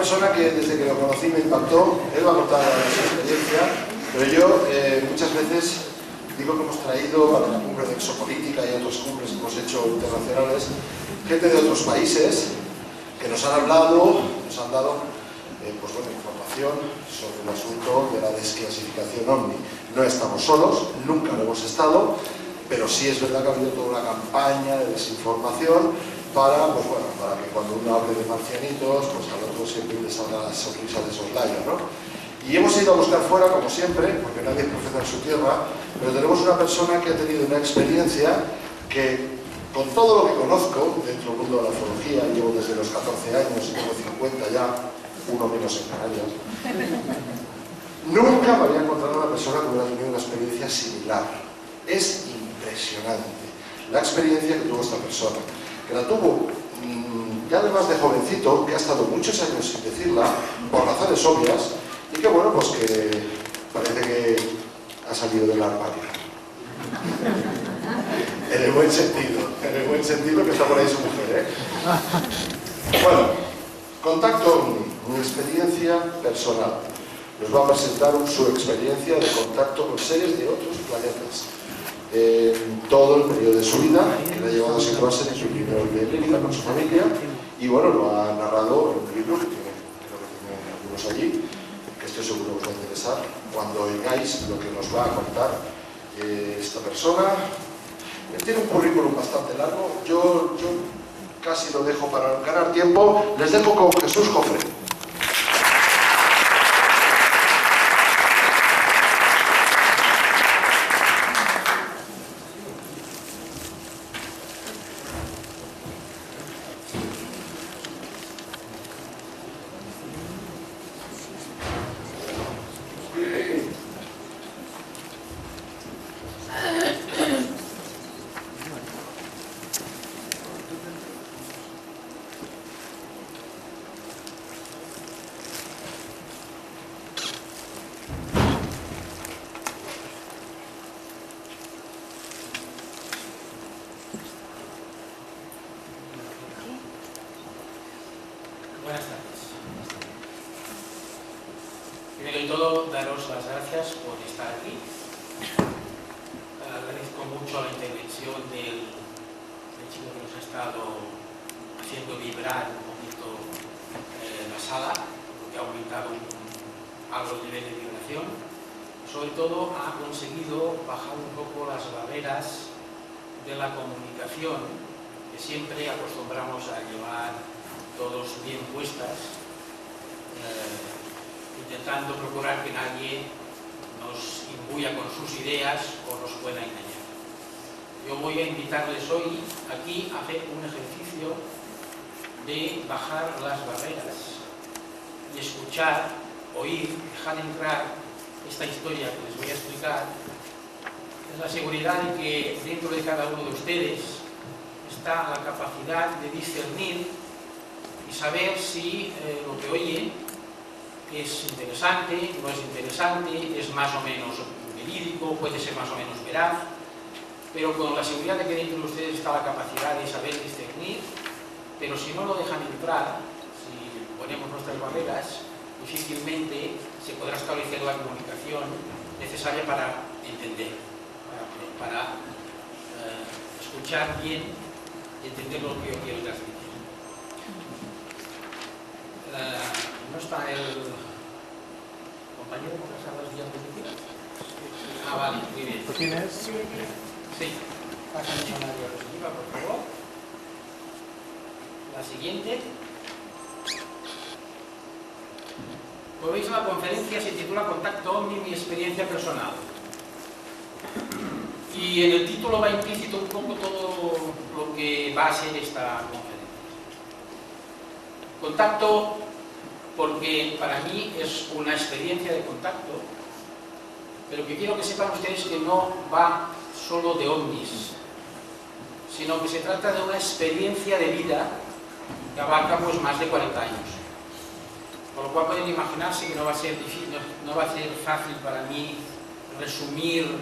persona que desde que lo conocí me impactó. Él va a contar su experiencia, pero yo muchas veces digo que hemos traído a la cumbre de Exopolítica y a otras cumbres que hemos hecho internacionales gente de otros países que nos han hablado, nos han dado pues bueno, información sobre el asunto de la desclasificación OVNI. No estamos solos, nunca lo hemos estado, pero sí es verdad que ha habido toda una campaña de desinformación para, pues bueno, para que cuando uno hable de marcianitos, pues al otro siempre le salga la sonrisa de soslayo, ¿no? Y hemos ido a buscar fuera, como siempre, porque nadie es profeta en su tierra, pero tenemos una persona que ha tenido una experiencia que, con todo lo que conozco dentro del mundo de la ufología, llevo desde los 14 años y tengo 50 ya, uno menos en Canarias, nunca me había encontrado una persona que hubiera tenido una experiencia similar. Es impresionante la experiencia que tuvo esta persona, que la tuvo ya además de jovencito, que ha estado muchos años sin decirla, por razones obvias, y que bueno, pues que parece que ha salido del armario. En el buen sentido que está por ahí su mujer, ¿eh? Bueno, contacto OVNI, mi experiencia personal. Nos va a presentar su experiencia de contacto con seres de otros planetas. Todo el periodo de su vida, que le ha llevado a situarse en el Pirineo de América con su familia, y bueno, lo ha narrado en un libro que tiene, creo que tiene algunos allí, que estoy seguro que os va a interesar cuando oigáis lo que nos va a contar esta persona. Él tiene un currículum bastante largo, yo casi lo dejo para ganar tiempo. Les dejo con Jesús Jofre. Buenas tardes. Primero de todo, daros las gracias por estar aquí. Agradezco mucho la intervención del chico que nos ha estado haciendo vibrar un poquito la sala, porque ha aumentado algo el nivel de vibración. Sobre todo, ha conseguido bajar un poco las barreras de la comunicación que siempre acostumbramos a llevar todos bien puestas, intentando procurar que nadie nos imbuya con sus ideas o nos pueda engañar. Yo voy a invitarles hoy aquí a hacer un ejercicio de bajar las barreras y escuchar, oír, dejar entrar esta historia que les voy a explicar. Es la seguridad de que dentro de cada uno de ustedes está la capacidad de discernir y saber si lo que oye es interesante, no es interesante, es más o menos verídico, puede ser más o menos veraz, pero con la seguridad de que dentro de ustedes está la capacidad de saber discernir, pero si no lo dejan entrar, si ponemos nuestras barreras, difícilmente se podrá establecer la comunicación necesaria para entender, para escuchar bien y entender lo que yo quiero transmitir. ¿No está el compañero con las salas diapositivas? Ah, vale, muy bien. ¿Tú tienes? Sí. Pásame una diapositiva, por favor. La siguiente. Como veis, la conferencia se titula Contacto OVNI, mi experiencia personal. Y en el título va implícito un poco todo lo que va a ser esta conferencia. Contacto, porque para mí es una experiencia de contacto, pero que quiero que sepan ustedes que no va solo de ovnis, sino que se trata de una experiencia de vida que abarca pues más de 40 años. Por lo cual pueden imaginarse que no va a ser difícil, no va a ser fácil para mí resumir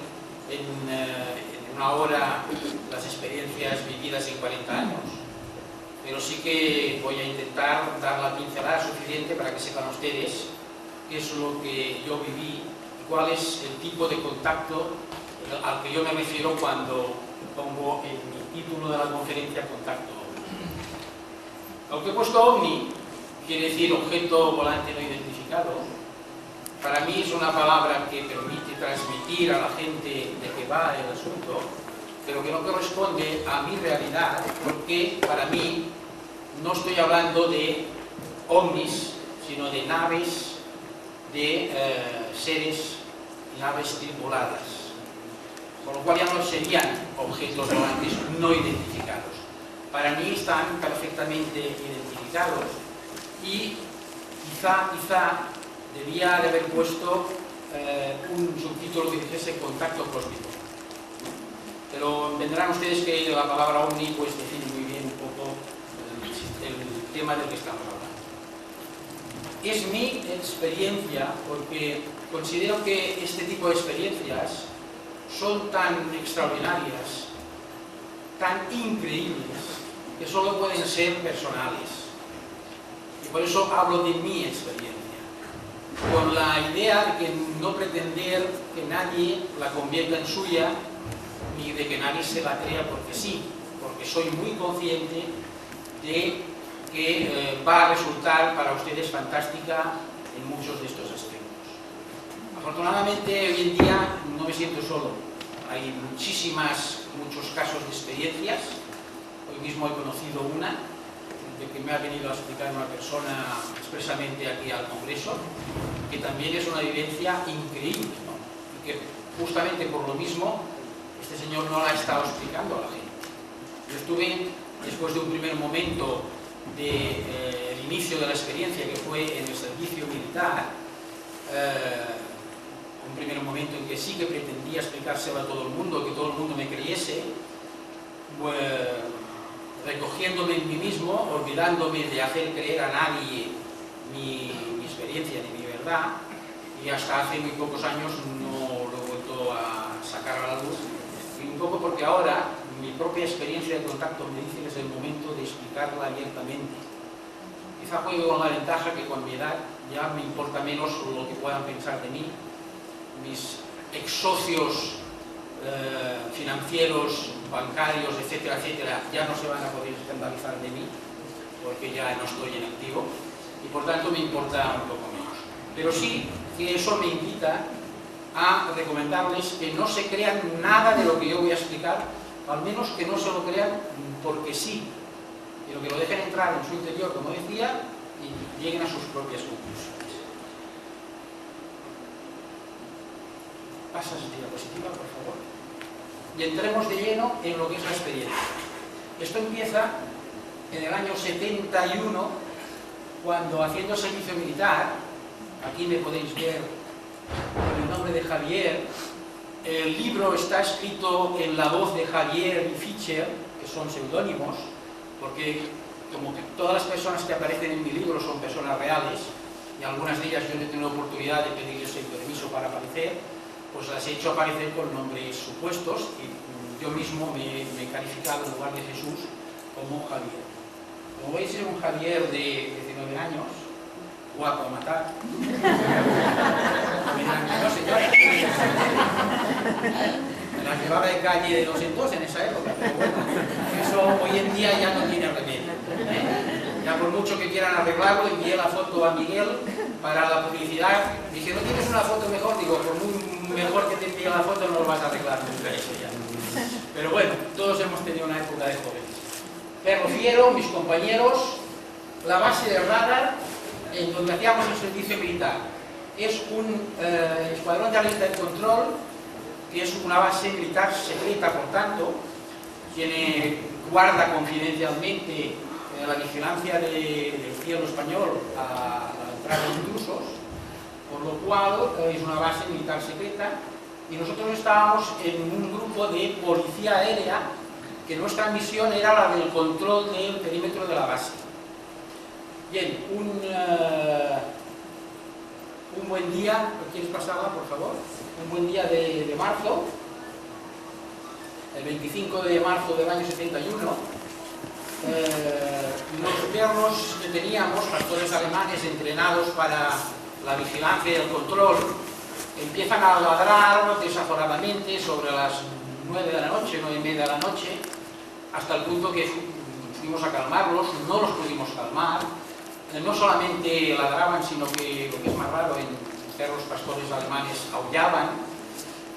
en una hora las experiencias vividas en 40 años. pero sí que voy a intentar dar la pincelada suficiente para que sepan ustedes qué es lo que yo viví y cuál es el tipo de contacto al que yo me refiero cuando pongo en mi título de la conferencia contacto OVNI. Aunque he puesto OVNI, quiere decir objeto volante no identificado, para mí es una palabra que permite transmitir a la gente de qué va el asunto, pero que no corresponde a mi realidad, porque para mí no estoy hablando de ovnis, sino de naves, de seres, naves tripuladas, con lo cual ya no serían objetos volantes no identificados. Para mí están perfectamente identificados y quizá debía de haber puesto un subtítulo que dijese contacto cósmico. Pero vendrán ustedes que la palabra OVNI pues define muy bien un poco el tema del que estamos hablando. Es mi experiencia, porque considero que este tipo de experiencias son tan extraordinarias, tan increíbles, que solo pueden ser personales. Y por eso hablo de mi experiencia, con la idea de que no pretender que nadie la convierta en suya, ni de que nadie se la crea porque sí, porque soy muy consciente de que va a resultar para ustedes fantástica en muchos de estos aspectos. Afortunadamente hoy en día no me siento solo, hay muchos casos de experiencias. Hoy mismo he conocido una de que me ha venido a explicar una persona expresamente aquí al Congreso, que también es una vivencia increíble, ¿no? Y que justamente por lo mismo este señor no la ha estado explicando a la gente. Yo estuve, después de un primer momento del inicio de la experiencia, que fue en el servicio militar, un primer momento en que sí que pretendía explicárselo a todo el mundo, que todo el mundo me creyese, recogiéndome en mí mismo, olvidándome de hacer creer a nadie mi experiencia ni mi verdad, y hasta hace muy pocos años no lo he vuelto a sacar a la luz, y un poco porque ahora mi propia experiencia de contacto me dice que es el momento de explicarla abiertamente. Quizá juego con la ventaja que con mi edad ya me importa menos lo que puedan pensar de mí, mis ex socios financieros, bancarios, etcétera, etcétera, ya no se van a poder escandalizar de mí, porque ya no estoy en activo, y por tanto me importa un poco menos. Pero sí que eso me invita a recomendarles que no se crean nada de lo que yo voy a explicar, al menos que no se lo crean porque sí, pero que lo dejen entrar en su interior, como decía, y lleguen a sus propias conclusiones. Pasas diapositiva, por favor. Y entremos de lleno en lo que es la experiencia. Esto empieza en el año 71, cuando, haciendo servicio militar, aquí me podéis ver con el nombre de Javier. El libro está escrito en la voz de Javier y Fischer, que son seudónimos, porque como que todas las personas que aparecen en mi libro son personas reales, y algunas de ellas yo no he tenido oportunidad de pedirles el permiso para aparecer, pues las he hecho aparecer con nombres supuestos, y yo mismo me he calificado en lugar de Jesús como Javier. Como veis, es un Javier de 19 años, guapo a matar. No, señora. Me la llevaba de calle de 2 en 2 en esa época, pero bueno, eso hoy en día ya no tiene remedio. Ya por mucho que quieran arreglarlo, envié la foto a Miguel para la publicidad. Dije, ¿no tienes una foto mejor? Digo, por muy mejor que te envíe la foto no lo vas a arreglar nunca eso ya. Pero bueno, todos hemos tenido una época de jóvenes. Perro Fiero, mis compañeros, la base de radar en donde hacíamos el servicio militar. Es un escuadrón de alerta y control, que es una base militar secreta, por tanto, guarda confidencialmente la vigilancia del cielo español a la entrada de intrusos, por lo cual es una base militar secreta, y nosotros estábamos en un grupo de policía aérea, que nuestra misión era la del control del perímetro de la base. Bien, un buen día, ¿quieres pasarla, por favor? Un buen día de marzo, el 25 de marzo del año 71, los perros que teníamos, pastores alemanes entrenados para la vigilancia y el control, empiezan a ladrar desaforadamente sobre las 9 de la noche, 9:30 de la noche, hasta el punto que fuimos a calmarlos, no los pudimos calmar. No solamente ladraban, sino que, lo que es más raro, en perros pastores alemanes aullaban.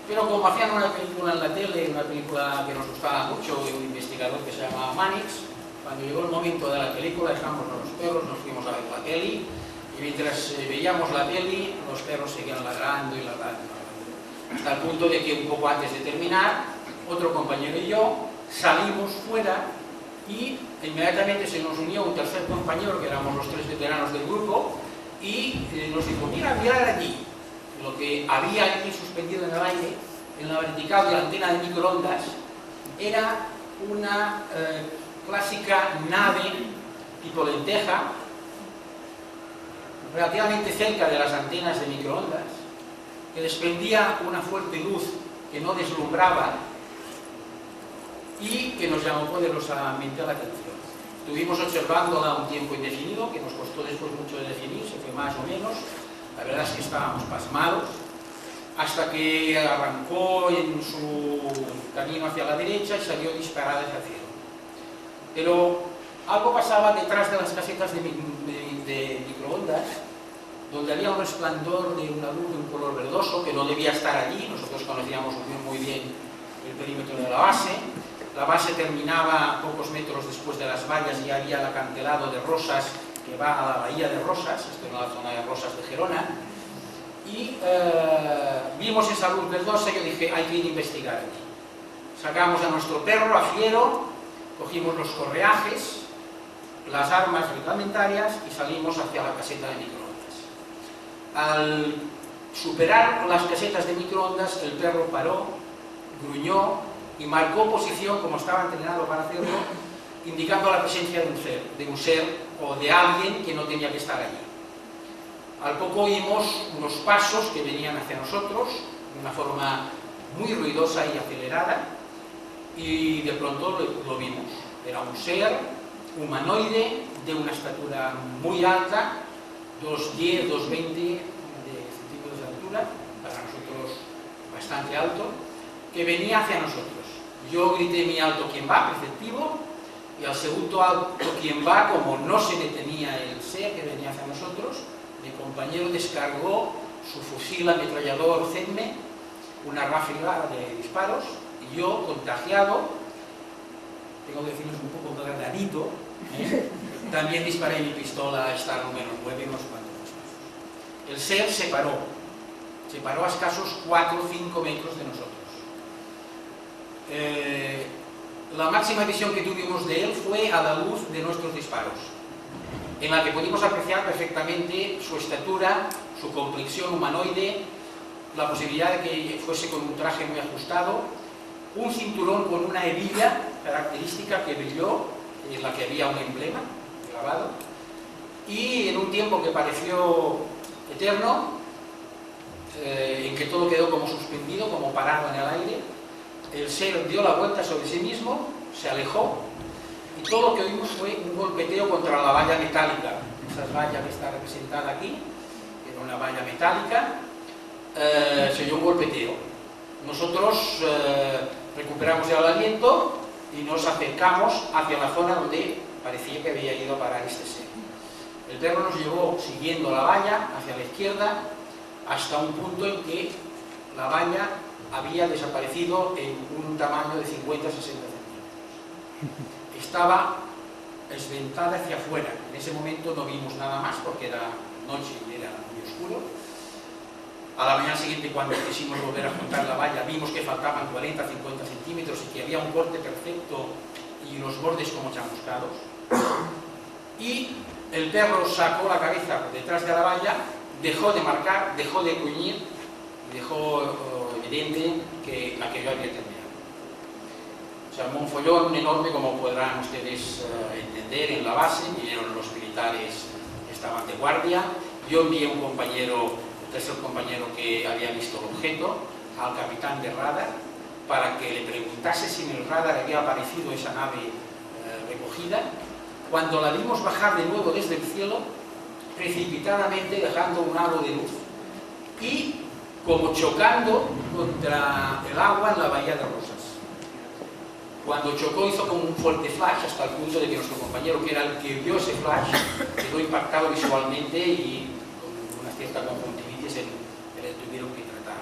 Pero como hacían una película en la tele, una película que nos gustaba mucho, de un investigador que se llama Mannix, cuando llegó el momento de la película, dejamos a los perros, nos fuimos a ver la peli, y mientras veíamos la peli, los perros seguían ladrando y ladrando. Hasta el punto de que un poco antes de terminar, otro compañero y yo salimos fuera y inmediatamente se nos unió un tercer compañero, que éramos los 3 veteranos del grupo, y nos dijo: mirad allí. Lo que había aquí suspendido en el aire, en la vertical de la antena de microondas, era una clásica nave tipo lenteja, relativamente cerca de las antenas de microondas, que desprendía una fuerte luz que no deslumbraba y que nos llamó poderosamente la atención. Estuvimos observándola un tiempo indefinido, que nos costó después mucho de definir, se fue más o menos. La verdad es que estábamos pasmados, hasta que arrancó en su camino hacia la derecha y salió disparada hacia el cielo. Pero algo pasaba detrás de las casetas de microondas, donde había un resplandor de una luz de un color verdoso que no debía estar allí. Nosotros conocíamos muy bien el perímetro de la base. La base terminaba pocos metros después de las vallas y había el acantilado de Rosas que va a la bahía de Rosas, esto es la zona de Rosas de Gerona, y vimos esa luz verdosa y yo dije: hay que ir a investigar aquí. Sacamos a nuestro perro, a Fiero, cogimos los correajes, las armas reglamentarias y salimos hacia la caseta de microondas. Al superar las casetas de microondas, el perro paró, gruñó y marcó posición, como estaba entrenado para hacerlo, indicando la presencia de un ser o de alguien que no tenía que estar allí. Al poco oímos unos pasos que venían hacia nosotros, de una forma muy ruidosa y acelerada, y de pronto lo vimos. Era un ser humanoide de una estatura muy alta, 2,10, 2,20 centímetros de altura, para nosotros bastante alto, que venía hacia nosotros. Yo grité mi alto quien va, preceptivo, y al segundo alto quien va, como no se detenía el ser que venía hacia nosotros, mi compañero descargó su fusil ametrallador CEDME, una ráfaga de disparos, y yo, contagiado, tengo que decirles un poco cargadito, también disparé mi pistola Star número 9 unos cuantos pasos. El ser se paró a escasos 4 o 5 metros de nosotros. La máxima visión que tuvimos de él fue a la luz de nuestros disparos, en la que pudimos apreciar perfectamente su estatura, su complexión humanoide, la posibilidad de que fuese con un traje muy ajustado, un cinturón con una hebilla característica que brilló, en la que había un emblema grabado, y en un tiempo que pareció eterno, en que todo quedó como suspendido, como parado en el aire, el ser dio la vuelta sobre sí mismo, se alejó, y todo lo que oímos fue un golpeteo contra la valla metálica. Esa valla que está representada aquí, que era una valla metálica, se oyó un golpeteo. Nosotros recuperamos ya el aliento y nos acercamos hacia la zona donde parecía que había ido a parar este ser. El perro nos llevó siguiendo la valla hacia la izquierda hasta un punto en que la valla había desaparecido en un tamaño de 50-60 centímetros. Estaba esventada hacia afuera. En ese momento no vimos nada más porque era noche y era muy oscuro. A la mañana siguiente, cuando quisimos volver a juntar la valla, vimos que faltaban 40-50 centímetros y que había un corte perfecto y los bordes como chamuscados. Y el perro sacó la cabeza por detrás de la valla, dejó de marcar, dejó de gruñir y dejó evidente que aquello había terminado. Se armó un follón enorme, como podrán ustedes entender, en la base. Vinieron los militares que estaban de guardia. Yo envié un compañero, el tercer compañero que había visto el objeto, al capitán de radar, para que le preguntase si en el radar había aparecido esa nave recogida, cuando la vimos bajar de nuevo desde el cielo, precipitadamente dejando un halo de luz y como chocando contra el agua en la bahía de Rosas. Cuando chocó hizo como un fuerte flash, hasta el punto de que nuestro compañero, que era el que vio ese flash, quedó impactado visualmente y con una cierta conjuntivitis le tuvieron que tratar.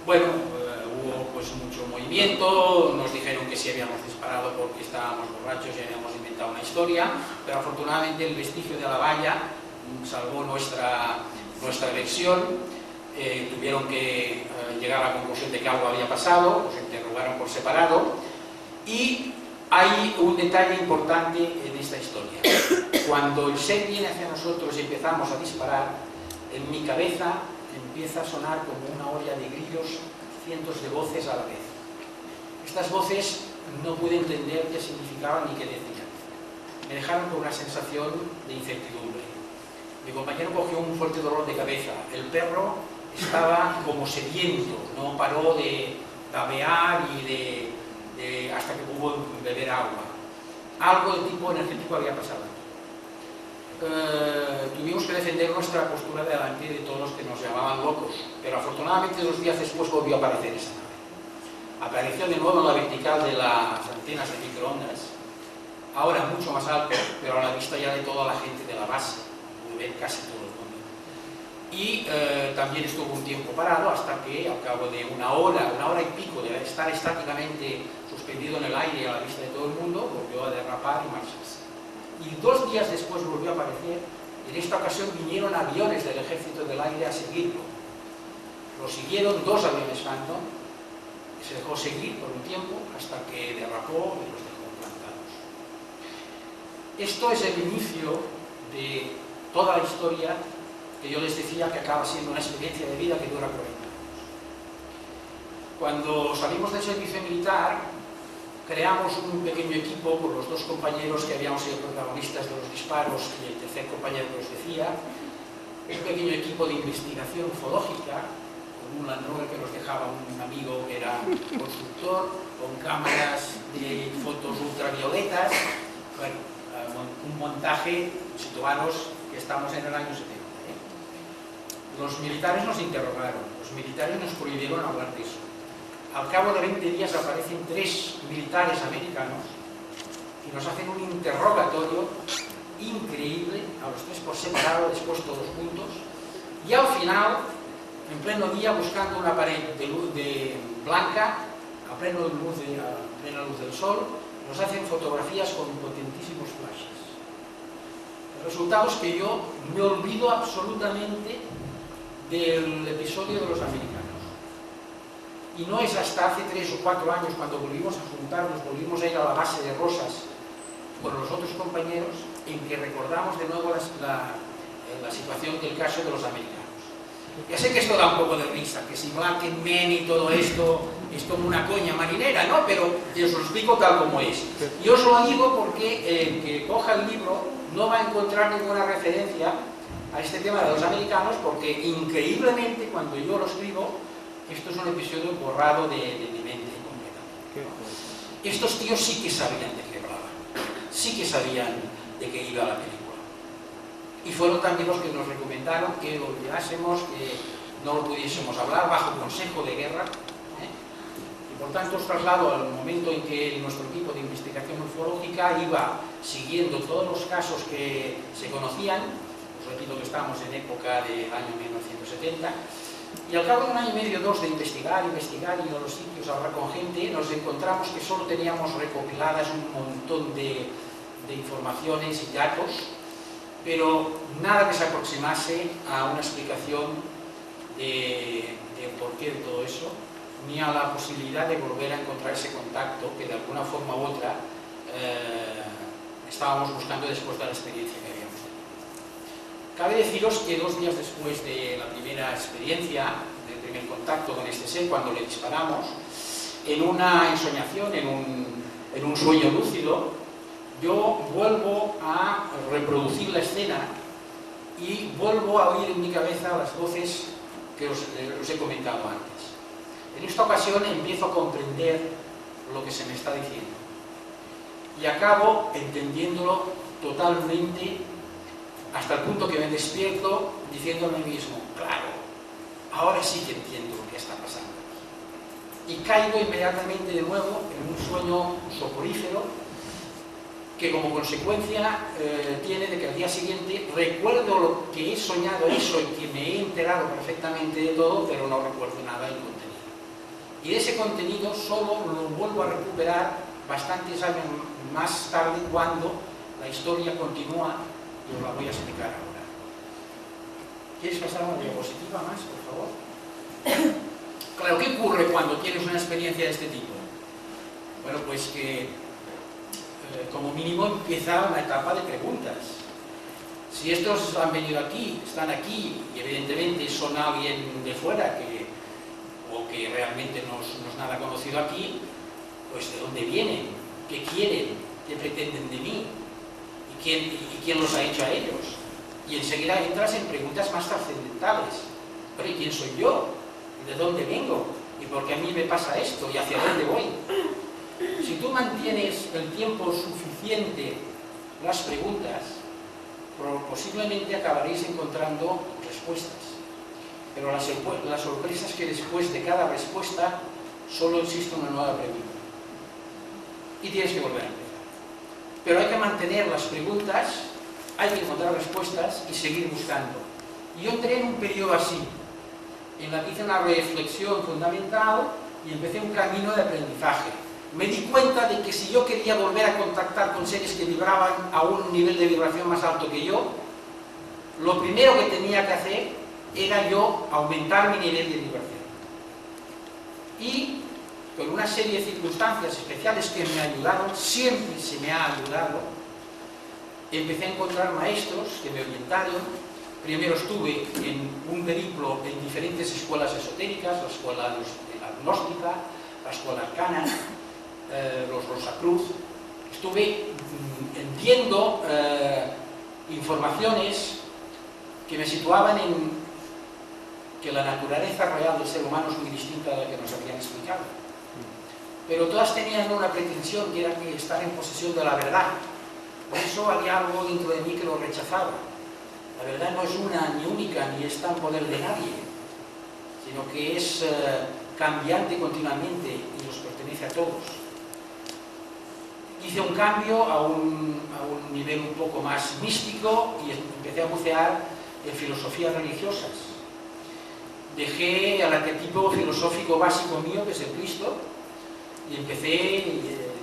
Bueno, hubo pues mucho movimiento, nos dijeron que sí habíamos disparado porque estábamos borrachos y habíamos inventado una historia, pero afortunadamente el vestigio de la valla salvó nuestra versión. Tuvieron que llegar a la conclusión de que algo había pasado, nos interrogaron por separado, y hay un detalle importante en esta historia. Cuando el SEC viene hacia nosotros y empezamos a disparar, en mi cabeza empieza a sonar como una olla de grillos, cientos de voces a la vez. Estas voces no pude entender qué significaban ni qué decían. Me dejaron con una sensación de incertidumbre. Mi compañero cogió un fuerte dolor de cabeza. El perro estaba como sediento, no paró de babear y hasta que pudo beber agua. Algo de tipo energético había pasado. Tuvimos que defender nuestra postura delante de todos los que nos llamaban locos, pero afortunadamente 2 días después volvió a aparecer esa nave. Apareció de nuevo en la vertical de las antenas de microondas, ahora mucho más alto, pero a la vista ya de toda la gente de la base, pude ver casi todo el mundo. Y también estuvo un tiempo parado hasta que al cabo de una hora y pico de estar estáticamente suspendido en el aire a la vista de todo el mundo, volvió a derrapar y marcharse. Y 2 días después volvió a aparecer. En esta ocasión vinieron aviones del Ejército del Aire a seguirlo. Lo siguieron 2 aviones Phantom, se dejó seguir por un tiempo hasta que derrapó y los dejó plantados. Esto es el inicio de toda la historia que yo les decía que acaba siendo una experiencia de vida que dura 40 años. Cuando salimos del servicio militar, creamos un pequeño equipo con los 2 compañeros que habíamos sido protagonistas de los disparos y el tercer compañero que os decía, un pequeño equipo de investigación ufológica, con un Land Rover que nos dejaba un amigo que era constructor, con cámaras de fotos ultravioletas, bueno, un montaje, situaros que estamos en el año 70. Los militares nos interrogaron, los militares nos prohibieron hablar de eso. Al cabo de 20 días aparecen 3 militares americanos y nos hacen un interrogatorio increíble, a los 3 por separado, después todos juntos, y al final, en pleno día, buscando una pared de luz blanca, a plena luz del sol, nos hacen fotografías con potentísimos flashes. El resultado es que yo me olvido absolutamente del episodio de los americanos. Y no es hasta hace 3 o 4 años, cuando volvimos a juntarnos, volvimos a ir a la base de Rosas con los otros compañeros, en que recordamos de nuevo la situación del caso de los americanos. Ya sé que esto da un poco de risa, que si Black and Men y todo esto es como una coña marinera, ¿no? Pero yo os lo explico tal como es. Y os lo digo porque el que coja el libro no va a encontrar ninguna referencia a este tema de los americanos, porque increíblemente cuando yo lo escribo, esto es un episodio borrado de mi mente completamente. Estos tíos sí que sabían de qué hablaban, sí que sabían de qué iba la película. Y fueron también los que nos recomendaron que lo olvidásemos, que no lo pudiésemos hablar bajo consejo de guerra. Y por tanto os traslado al momento en que nuestro equipo de investigación ufológica iba siguiendo todos los casos que se conocían. Os repito que estamos en época del año 1970. Y al cabo de 1 año y medio, 2 de investigar y ir a los sitios, a hablar con gente, nos encontramos que solo teníamos recopiladas un montón de informaciones y datos, pero nada que se aproximase a una explicación de por qué de todo eso, ni a la posibilidad de volver a encontrar ese contacto que de alguna forma u otra estábamos buscando después de la experiencia que habíamos tenido. Cabe deciros que 2 días después de la primera experiencia, del primer contacto con este ser, cuando le disparamos, en una ensoñación, en un sueño lúcido, yo vuelvo a reproducir la escena y vuelvo a oír en mi cabeza las voces que os he comentado antes. En esta ocasión empiezo a comprender lo que se me está diciendo. y acabo entendiéndolo totalmente, hasta el punto que me despierto diciendo a mí mismo, claro, ahora sí que entiendo lo que está pasando. Y caigo inmediatamente de nuevo en un sueño soporífero que como consecuencia tiene de que al día siguiente recuerdo lo que he soñado eso y que me he enterado perfectamente de todo, pero no recuerdo nada del contenido. Y de ese contenido solo lo vuelvo a recuperar bastantes años más tarde cuando la historia continúa y os la voy a explicar ahora. ¿Quieres pasar una diapositiva más, por favor? Claro, ¿qué ocurre cuando tienes una experiencia de este tipo? Bueno, pues que como mínimo empieza una etapa de preguntas. Si estos han venido aquí, están aquí, y evidentemente son alguien de fuera o que realmente no es nada conocido aquí, pues ¿de dónde vienen? ¿Qué quieren? ¿Qué pretenden de mí? ¿Y quién los ha hecho a ellos? Y enseguida entras en preguntas más trascendentales. ¿Pero y quién soy yo? ¿Y de dónde vengo? ¿Y por qué a mí me pasa esto? ¿Y hacia dónde voy? Si tú mantienes el tiempo suficiente las preguntas, posiblemente acabaréis encontrando respuestas. Pero la sorpresa es que después de cada respuesta solo existe una nueva pregunta. Y tienes que volver a empezar. Pero hay que mantener las preguntas, hay que encontrar respuestas y seguir buscando. Y yo entré en un periodo así, en la que hice una reflexión fundamental y empecé un camino de aprendizaje. Me di cuenta de que si yo quería volver a contactar con seres que vibraban a un nivel de vibración más alto que yo, lo primero que tenía que hacer era yo aumentar mi nivel de vibración. Y con una serie de circunstancias especiales que me ayudaron, siempre se me ha ayudado, empecé a encontrar maestros que me orientaron. Primero estuve en un periplo en diferentes escuelas esotéricas, la escuela agnóstica, la escuela arcana, los Rosacruz. Estuve viendo informaciones que me situaban en que la naturaleza real del ser humano es muy distinta de la que nos habían explicado. Pero todas tenían una pretensión que era que estar en posesión de la verdad. Por eso había algo dentro de mí que lo rechazaba. La verdad no es una ni única, ni está en poder de nadie, sino que es cambiante continuamente y nos pertenece a todos. Hice un cambio a un nivel un poco más místico y empecé a bucear en filosofías religiosas. Dejé el arquetipo filosófico básico mío, que es el Cristo, y empecé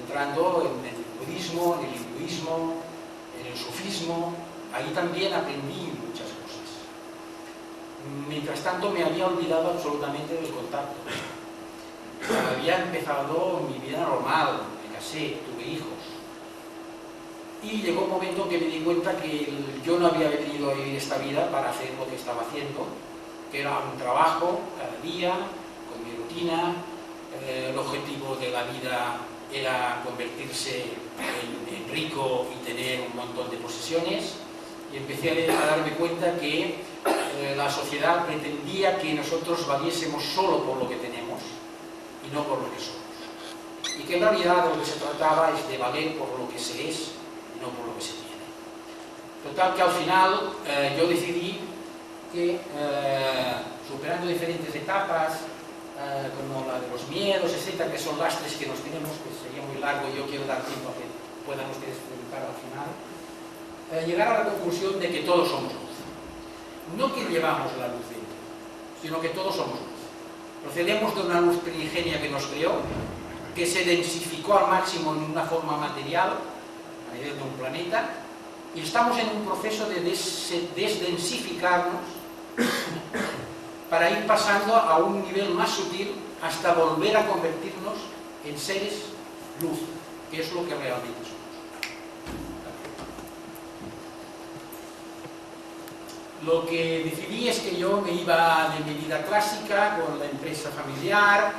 entrando en el budismo, en el hinduismo, en el sufismo. Ahí también aprendí muchas cosas. Mientras tanto me había olvidado absolutamente del contacto. Había empezado mi vida normal, me casé, tuve hijos. Y llegó un momento en que me di cuenta que yo no había venido a vivir esta vida para hacer lo que estaba haciendo, que era un trabajo cada día, con mi rutina. El objetivo de la vida era convertirse en rico y tener un montón de posesiones, y empecé a darme cuenta que la sociedad pretendía que nosotros valiésemos solo por lo que tenemos y no por lo que somos, y que en realidad de lo que se trataba es de valer por lo que se es y no por lo que se tiene. Total que al final yo decidí que superando diferentes etapas, como la de los miedos, etcétera, que son lastres que nos tenemos, que sería muy largo y yo quiero dar tiempo a que puedan ustedes preguntar al final, llegar a la conclusión de que todos somos luz. No que llevamos la luz dentro, sino que todos somos luz. Procedemos de una luz primigenia que nos creó, que se densificó al máximo en una forma material, a nivel de un planeta, y estamos en un proceso de desdensificarnos para ir pasando a un nivel más sutil hasta volver a convertirnos en seres luz, que es lo que realmente somos. Lo que decidí es que yo me iba de mi vida clásica con la empresa familiar,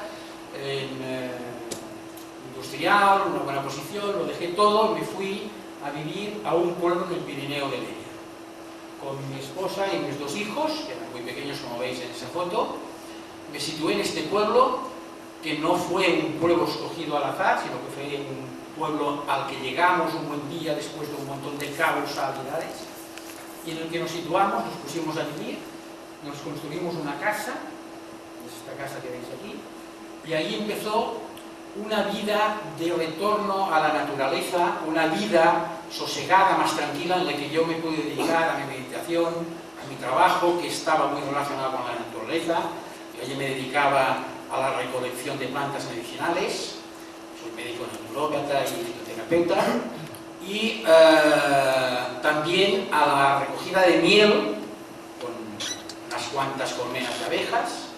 industrial, una buena posición, lo dejé todo y me fui a vivir a un pueblo en el Pirineo de Leria, con mi esposa y mis dos hijos, que eran muy pequeños como veis en esa foto. Me situé en este pueblo que no fue un pueblo escogido al azar, sino que fue un pueblo al que llegamos un buen día después de un montón de causalidades, y en el que nos situamos, nos pusimos a vivir, nos construimos una casa, esta casa que veis aquí, y ahí empezó una vida de retorno a la naturaleza, una vida sosegada, más tranquila, en la que yo me pude dedicar a mi meditación, a mi trabajo, que estaba muy relacionado con la naturaleza. Yo me dedicaba a la recolección de plantas medicinales, soy médico naturópata y fitoterapeuta, y también a la recogida de miel, con unas cuantas colmenas de abejas,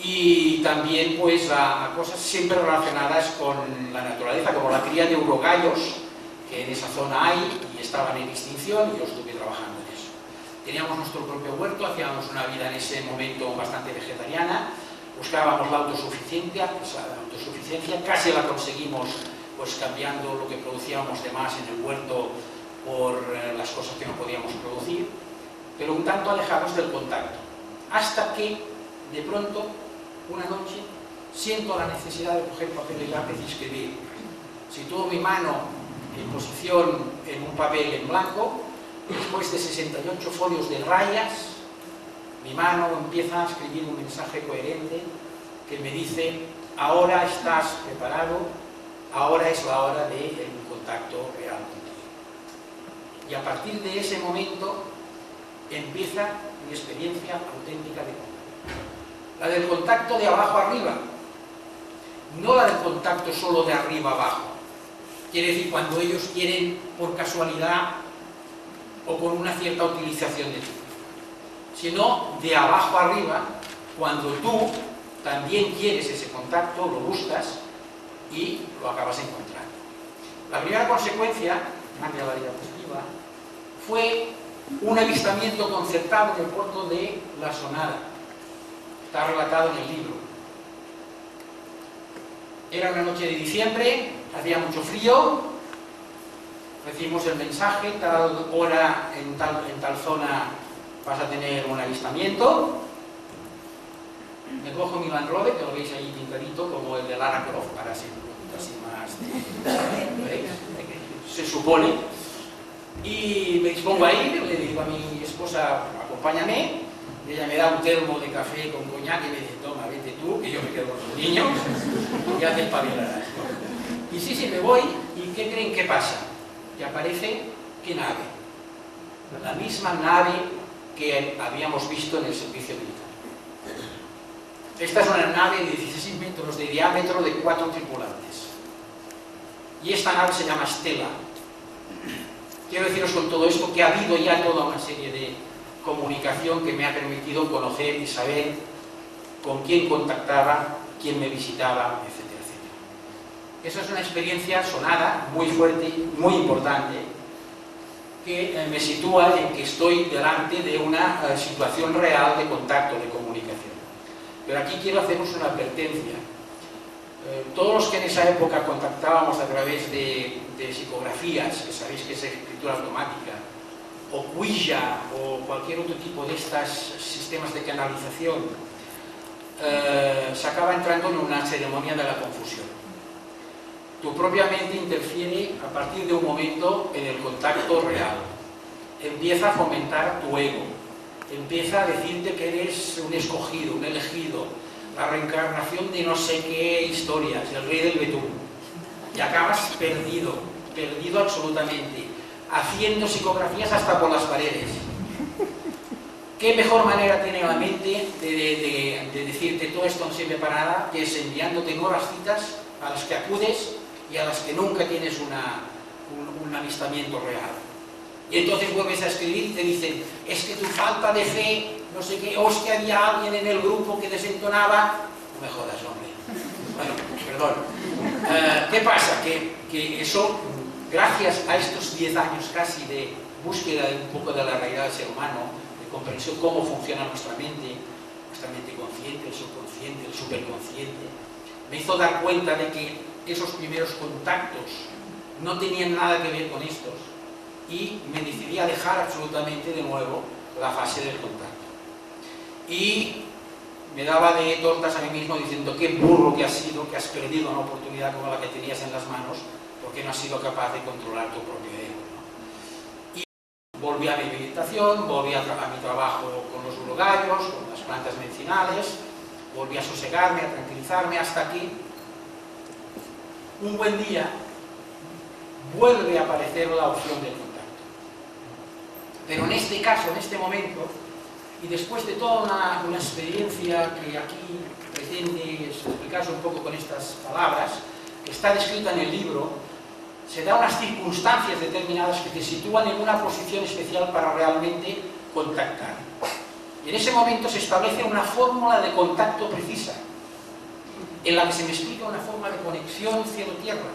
y también pues a cosas siempre relacionadas con la naturaleza, como la cría de urogallos, que en esa zona hay y estaban en extinción, y yo estuve trabajando en eso. Teníamos nuestro propio huerto, hacíamos una vida en ese momento bastante vegetariana, buscábamos la autosuficiencia, casi la conseguimos pues cambiando lo que producíamos de más en el huerto por las cosas que no podíamos producir, pero un tanto alejados del contacto, hasta que de pronto una noche siento la necesidad de coger papel y lápiz y escribir. Sitúo mi mano en posición en un papel en blanco, después de 68 folios de rayas, mi mano empieza a escribir un mensaje coherente que me dice: ahora estás preparado, ahora es la hora de un contacto real contigo. Y a partir de ese momento empieza mi experiencia auténtica de contacto. La del contacto de abajo arriba, no la del contacto solo de arriba abajo. Quiere decir, cuando ellos quieren por casualidad o con una cierta utilización de ti, sino de abajo arriba, cuando tú también quieres ese contacto, lo buscas y lo acabas encontrando. La primera consecuencia, más de la diapositiva, fue un avistamiento concertado en el puerto de La Sonada. Está relatado en el libro. Era una noche de diciembre, hacía mucho frío, recibimos el mensaje: tal hora en tal zona vas a tener un avistamiento. Me cojo mi Land Rover, que lo veis ahí pintadito como el de Lara Croft, para ser así más de, se supone, y me dispongo a ir, le digo a mi esposa: acompáñame. Ella me da un termo de café con coñac y me dice: toma, vete tú, que yo me quedo con los niños, y ya te espabilarás. Y sí, me voy, ¿y qué creen que pasa? Que aparece, ¿qué nave? La misma nave que habíamos visto en el servicio militar. Esta es una nave de 16 metros de diámetro, de 4 tripulantes. Y esta nave se llama Stella. Quiero deciros con todo esto que ha habido ya toda una serie de comunicación que me ha permitido conocer y saber con quién contactaba, quién me visitaba, etcétera, etcétera. Esa es una experiencia sonada, muy fuerte, muy importante, que me sitúa en que estoy delante de una situación real de contacto, de comunicación. Pero aquí quiero haceros una advertencia. Todos los que en esa época contactábamos a través de psicografías, que sabéis que es escritura automática, o Ouija, o cualquier otro tipo de estos sistemas de canalización, se acaba entrando en una ceremonia de la confusión. Tu propia mente interfiere a partir de un momento en el contacto real. Empieza a fomentar tu ego, empieza a decirte que eres un escogido, un elegido, la reencarnación de no sé qué historias, el rey del betún, y acabas perdido absolutamente, haciendo psicografías hasta por las paredes. ¿Qué mejor manera tiene la mente de decirte todo esto no sirve para nada, que es enviándote nuevas citas a las que acudes y a las que nunca tienes un avistamiento real? Y entonces vuelves a escribir y te dicen: es que tu falta de fe, no sé qué, o es que había alguien en el grupo que desentonaba. No me jodas, hombre. Bueno, perdón. ¿Qué pasa? Que eso, gracias a estos 10 años casi de búsqueda un poco de la realidad del ser humano, de comprensión cómo funciona nuestra mente consciente, el subconsciente, el superconsciente, me hizo dar cuenta de que esos primeros contactos no tenían nada que ver con estos, y me decidí a dejar absolutamente de nuevo la fase del contacto. Y me daba de tortas a mí mismo diciendo qué burro que has sido, que has perdido una oportunidad como la que tenías en las manos, porque no has sido capaz de controlar tu propio ego, ¿no? Y volví a mi meditación, volví a mi trabajo con los urogallos, con las plantas medicinales, volví a sosegarme, a tranquilizarme, hasta que un buen día vuelve a aparecer la opción del contacto. Pero en este caso, en este momento, y después de toda una experiencia que aquí pretende explicarse un poco con estas palabras, que está descrita en el libro, se dan unas circunstancias determinadas que te sitúan en una posición especial para realmente contactar. Y en ese momento se establece una fórmula de contacto precisa, en la que se me explica una forma de conexión cielo-tierra.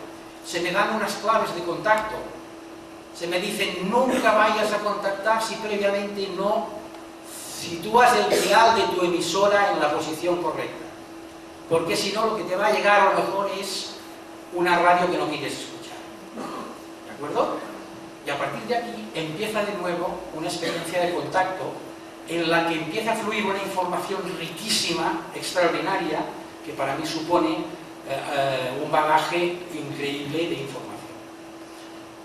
Se me dan unas claves de contacto. Se me dicen, nunca vayas a contactar si previamente no sitúas el dial de tu emisora en la posición correcta. Porque si no, lo que te va a llegar a lo mejor es una radio que no quieres escuchar. ¿De acuerdo? Y a partir de aquí empieza de nuevo una experiencia de contacto en la que empieza a fluir una información riquísima, extraordinaria, que para mí supone un bagaje increíble de información.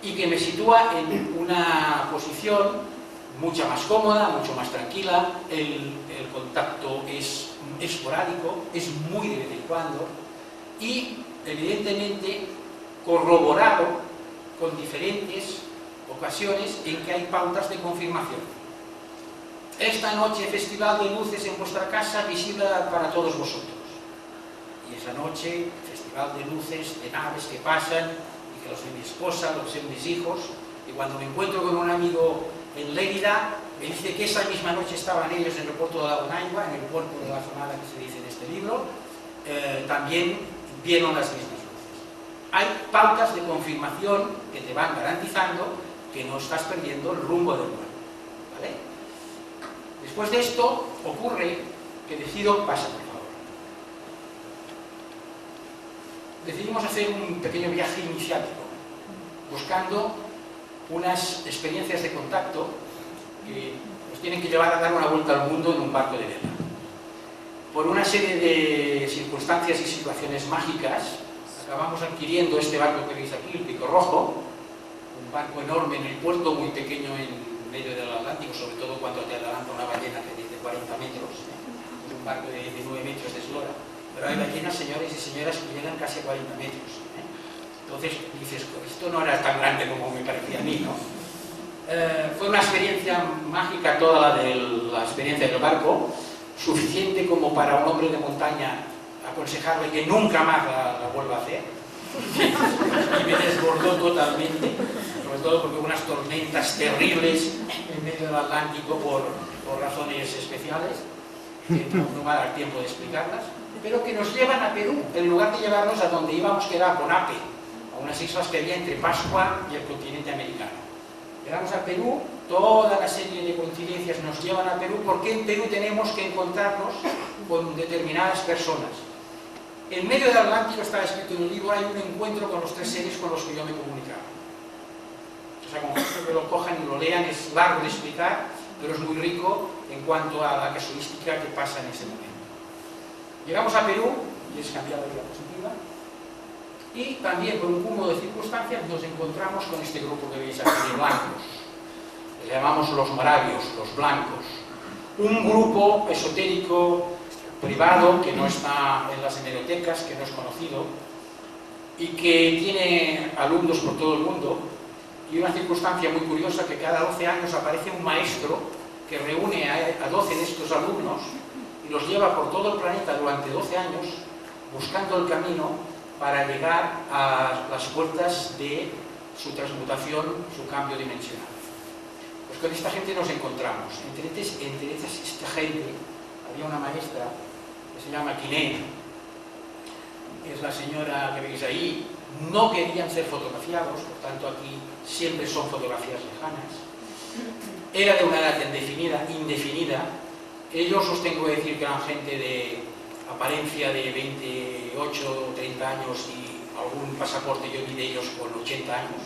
Y que me sitúa en una posición mucho más cómoda, mucho más tranquila. El contacto es esporádico, es muy de vez en cuando y evidentemente corroborado con diferentes ocasiones en que hay pautas de confirmación. Esta noche festival de luces en vuestra casa visible para todos vosotros. Y esa noche festival de luces, de naves que pasan, y que los ve mi esposa, los ven mis hijos, y cuando me encuentro con un amigo en Lérida, me dice que esa misma noche estaban ellos en el puerto de Lagunaiba, en el puerto de la Zonada que se dice en este libro, también vieron las mismas luces. Hay pautas de confirmación que te van garantizando que no estás perdiendo el rumbo del vuelo, ¿vale? Después de esto ocurre que decido, pasa por favor. Decidimos hacer un pequeño viaje iniciático, buscando unas experiencias de contacto que nos tienen que llevar a dar una vuelta al mundo en un barco de vela. Por una serie de circunstancias y situaciones mágicas, acabamos adquiriendo este barco que veis aquí, el Pico Rojo, un barco enorme en el puerto, muy pequeño en medio del Atlántico, sobre todo cuando te adelanta una ballena que es de 40 metros, es un barco de 9 metros de eslora, pero hay ballenas, señores y señoras, que llegan casi a 40 metros. Entonces dices, esto no era tan grande como me parecía a mí, ¿no? Fue una experiencia mágica toda la de la experiencia del barco, suficiente como para un hombre de montaña aconsejarle que nunca más la vuelva a hacer. Y me desbordó totalmente, sobre todo porque hubo unas tormentas terribles en medio del Atlántico por razones especiales, que no va a dar tiempo de explicarlas, pero que nos llevan a Perú, en lugar de llevarnos a donde íbamos, que era a Conape, a unas islas que había entre Pascua y el continente americano. Llegamos a Perú, toda la serie de coincidencias nos llevan a Perú, porque en Perú tenemos que encontrarnos con determinadas personas. En medio del Atlántico, está escrito en el libro, hay un encuentro con los 3 seres con los que yo me comunicaba. O sea, con que lo cojan y lo lean, es largo de explicar, pero es muy rico en cuanto a la casuística que pasa en ese momento. Llegamos a Perú, y es cambiado la diapositiva, y también por un cúmulo de circunstancias nos encontramos con este grupo que veis aquí de blancos. Les llamamos los moravios, los blancos. Un grupo esotérico privado que no está en las hemerotecas, que no es conocido, y que tiene alumnos por todo el mundo, y una circunstancia muy curiosa, que cada 12 años aparece un maestro que reúne a 12 de estos alumnos y los lleva por todo el planeta durante 12 años buscando el camino para llegar a las puertas de su transmutación, su cambio dimensional. Pues con esta gente nos encontramos. Entre esta gente había una maestra que se llama Quiné, que es la señora que veis ahí. No querían ser fotografiados, por tanto aquí siempre son fotografías lejanas. Era de una edad indefinida. Ellos os tengo que decir que eran gente de apariencia de 28 o 30 años y algún pasaporte yo vi de ellos con 80 años.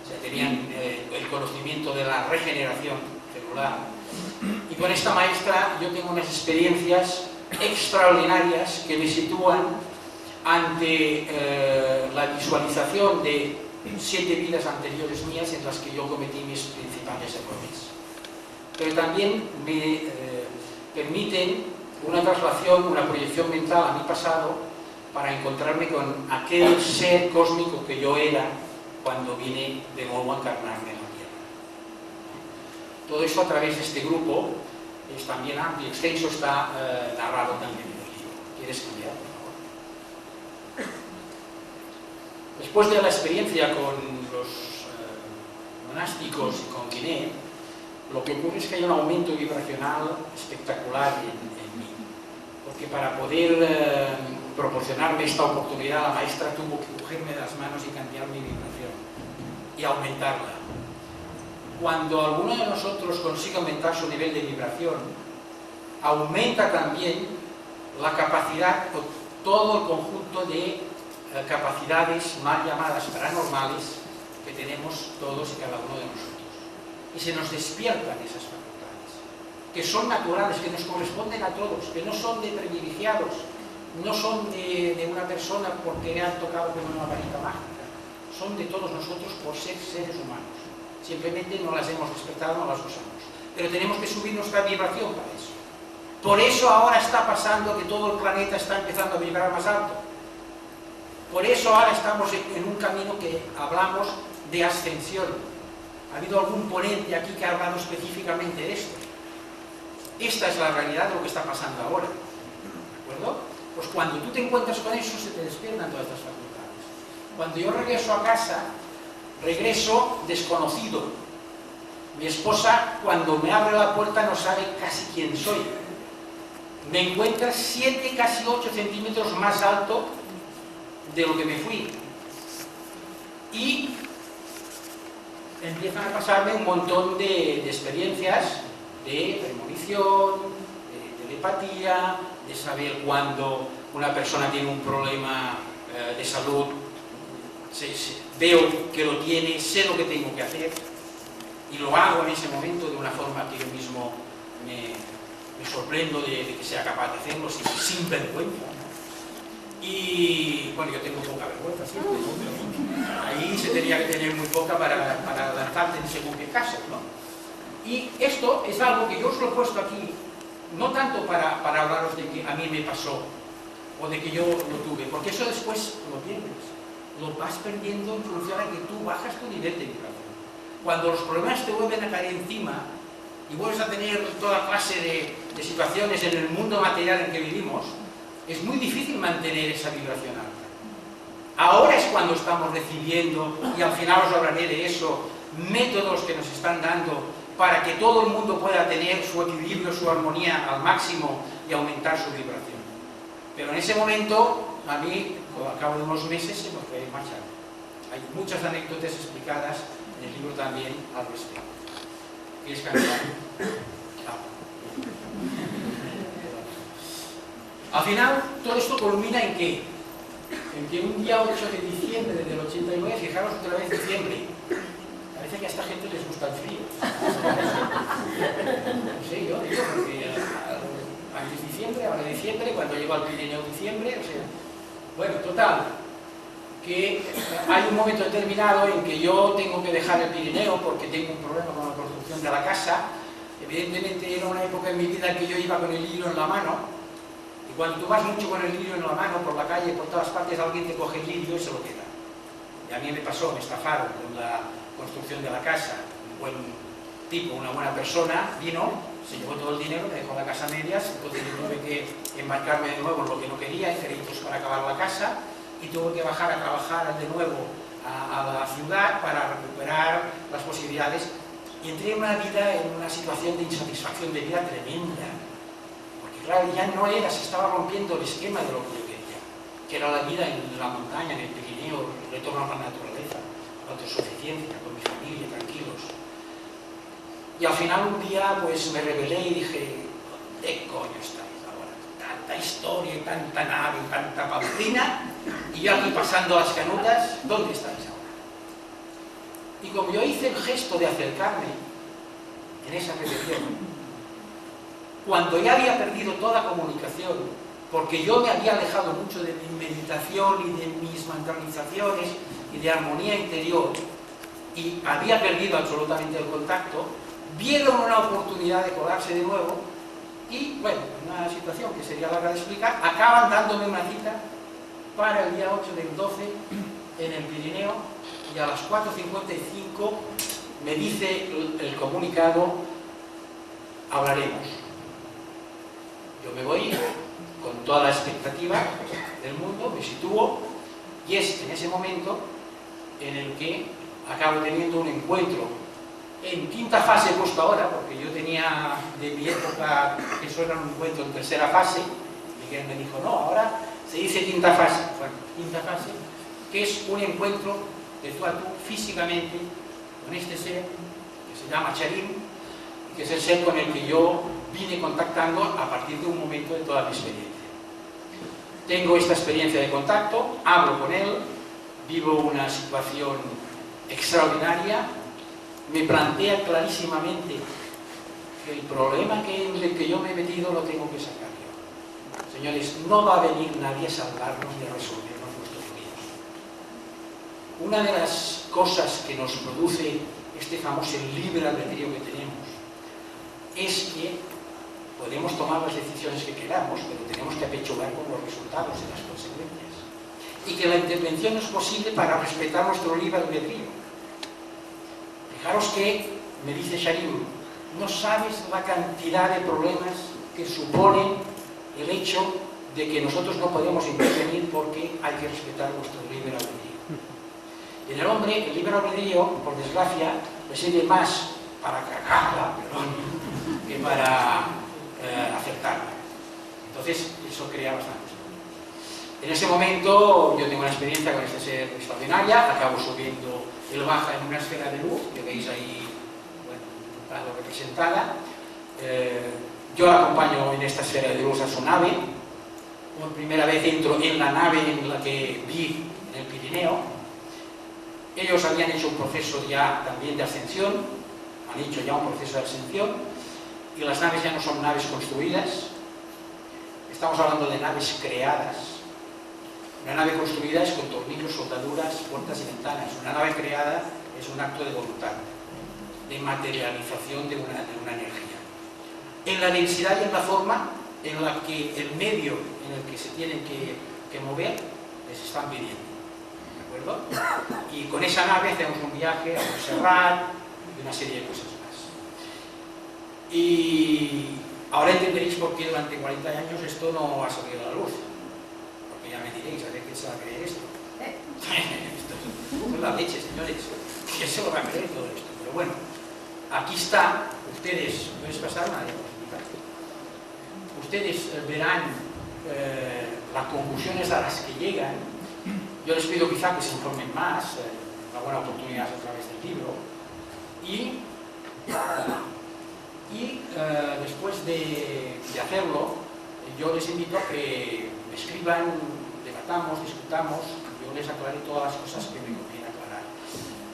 O sea, tenían el conocimiento de la regeneración celular. Y con esta maestra yo tengo unas experiencias extraordinarias que me sitúan ante la visualización de 7 vidas anteriores mías en las que yo cometí mis principales errores. Pero también me permiten una traslación, una proyección mental a mi pasado para encontrarme con aquel ser cósmico que yo era cuando vine de nuevo a encarnarme en la Tierra. Todo esto a través de este grupo es también amplio y extenso, está narrado también en el libro. ¿Quieres cambiar, por favor? Después de la experiencia con los monásticos y con Guinea, lo que ocurre es que hay un aumento vibracional espectacular en mí. Porque para poder proporcionarme esta oportunidad, la maestra tuvo que cogerme de las manos y cambiar mi vibración y aumentarla. Cuando alguno de nosotros consigue aumentar su nivel de vibración, aumenta también la capacidad, todo el conjunto de capacidades mal llamadas paranormales que tenemos todos y cada uno de nosotros. Y se nos despiertan esas facultades, que son naturales, que nos corresponden a todos, que no son de privilegiados, no son de una persona porque le han tocado con una varita mágica, son de todos nosotros por ser seres humanos. Simplemente no las hemos despertado, no las usamos. Pero tenemos que subir nuestra vibración para eso. Por eso ahora está pasando que todo el planeta está empezando a vibrar más alto. Por eso ahora estamos en un camino que hablamos de ascensión. ¿Ha habido algún ponente aquí que ha hablado específicamente de esto? Esta es la realidad de lo que está pasando ahora. ¿De acuerdo? Pues cuando tú te encuentras con eso, se te despiertan todas estas facultades. Cuando yo regreso a casa, regreso desconocido. Mi esposa, cuando me abre la puerta, no sabe casi quién soy. Me encuentra 7, casi 8 centímetros más alto de lo que me fui. Y empiezan a pasarme un montón de experiencias de premonición, de telepatía, de saber cuando una persona tiene un problema de salud, veo que lo tiene, sé lo que tengo que hacer y lo hago en ese momento de una forma que yo mismo me sorprendo de que sea capaz de hacerlo sin vergüenza, ¿no? Y bueno, yo tengo poca vergüenza, ¿sí? Ahí se tenía que tener muy poca para lanzarte en según qué caso, ¿no? Y esto es algo que yo os lo he puesto aquí, no tanto para hablaros de que a mí me pasó o de que yo lo tuve, porque eso después lo pierdes, lo vas perdiendo en función a que tú bajas tu nivel de vibración. Cuando los problemas te vuelven a caer encima y vuelves a tener toda clase de situaciones en el mundo material en que vivimos, es muy difícil mantener esa vibración alta. Ahora es cuando estamos recibiendo, y al final os hablaré de eso, métodos que nos están dando para que todo el mundo pueda tener su equilibrio, su armonía al máximo y aumentar su vibración. Pero en ese momento, a mí, al cabo de unos meses, se me fue marchando. Hay muchas anécdotas explicadas en el libro también al respecto. ¿Quieres cambiar? Al final, todo esto culmina en qué? En que un día 8 de diciembre del 89, fijaros otra vez diciembre, parece que a esta gente les gusta el frío. No sé, yo digo, porque antes diciembre, ahora diciembre, cuando llego al Pirineo diciembre, o sea, bueno, total, que hay un momento determinado en que yo tengo que dejar el Pirineo porque tengo un problema con la construcción de la casa. Evidentemente era una época en mi vida en que yo iba con el hilo en la mano. Y cuando tú vas mucho con el lirio en la mano, por la calle, por todas partes, alguien te coge el lirio y se lo queda. Y a mí me pasó, me estafaron con la construcción de la casa. Un buen tipo, una buena persona, vino, se llevó todo el dinero, me dejó la casa a medias, entonces yo tuve que embarcarme de nuevo en lo que no quería, en créditos para acabar la casa, y tuve que bajar a trabajar de nuevo a la ciudad para recuperar las posibilidades. Y entré en una vida, en una situación de insatisfacción de vida tremenda. Claro, ya no era, se estaba rompiendo el esquema de lo que yo quería, que era la vida en la montaña, en el Pirineo, el retorno a la naturaleza, la autosuficiencia, con mi familia, tranquilos. Y al final un día pues me rebelé y dije, ¿qué coño estáis ahora? Tanta historia, tanta nave, tanta pamplina, y yo aquí pasando las canutas, ¿dónde estáis ahora? Y como yo hice el gesto de acercarme en esa rebelión, cuando ya había perdido toda comunicación, porque yo me había alejado mucho de mi meditación y de mis mentalizaciones y de armonía interior, y había perdido absolutamente el contacto, vieron una oportunidad de colarse de nuevo y, bueno, una situación que sería larga de explicar, acaban dándome una cita para el día 8 del 12 en el Pirineo, y a las 4:55 me dice el comunicado: hablaremos. Yo me voy con toda la expectativa del mundo, me sitúo, y es en ese momento en el que acabo teniendo un encuentro en quinta fase puesto ahora, porque yo tenía de mi época que eso era un encuentro en tercera fase. Miguel me dijo: no, ahora se dice quinta fase. Bueno, quinta fase, que es un encuentro de tú a tú físicamente con este ser que se llama Charim, y que es el ser con el que yo vine contactando a partir de un momento de toda mi experiencia. Tengo esta experiencia de contacto, hablo con él, vivo una situación extraordinaria, me plantea clarísimamente que el problema en el que yo me he metido lo tengo que sacar yo. Señores, no va a venir nadie a salvarnos ni a resolvernos nuestros líos. Una de las cosas que nos produce este famoso libre albedrío que tenemos es que podemos tomar las decisiones que queramos, pero tenemos que apechugar con los resultados y las consecuencias. Y que la intervención es posible para respetar nuestro libre albedrío. Fijaros que, me dice Charim, no sabes la cantidad de problemas que supone el hecho de que nosotros no podemos intervenir porque hay que respetar nuestro libre albedrío. En el hombre, el libre albedrío, por desgracia, le sirve más para cagarla, que para aceptarla. Entonces, eso crea bastante. En ese momento, yo tengo una experiencia con este ser extraordinaria, acabo subiendo, él baja en una esfera de luz, que veis ahí, bueno, representada. Yo la acompaño en esta esfera de luz a su nave. Por primera vez entro en la nave en la que vi en el Pirineo. Ellos habían hecho un proceso ya también de ascensión, han hecho ya un proceso de ascensión, y las naves ya no son naves construidas, estamos hablando de naves creadas. Una nave construida es con tornillos, soldaduras, puertas y ventanas. Una nave creada es un acto de voluntad, de materialización de una energía. En la densidad y en la forma en la que el medio en el que se tienen que mover les están pidiendo. ¿De acuerdo? Y con esa nave hacemos un viaje a Montserrat y una serie de cosas más. Y ahora entenderéis por qué durante 40 años esto no ha salido a la luz. Porque ya me diréis, a ver quién se va a creer esto. Esto es la leche, señores. ¿Quién se lo va a creer todo esto? Pero bueno, aquí está. Ustedes, ¿puedes pasar una diapositiva? Ustedes verán las conclusiones a las que llegan. Yo les pido quizá que se informen más, una buena oportunidad a través del libro. Y después de hacerlo, yo les invito a que me escriban, debatamos, discutamos, yo les aclaré todas las cosas que me conviene aclarar.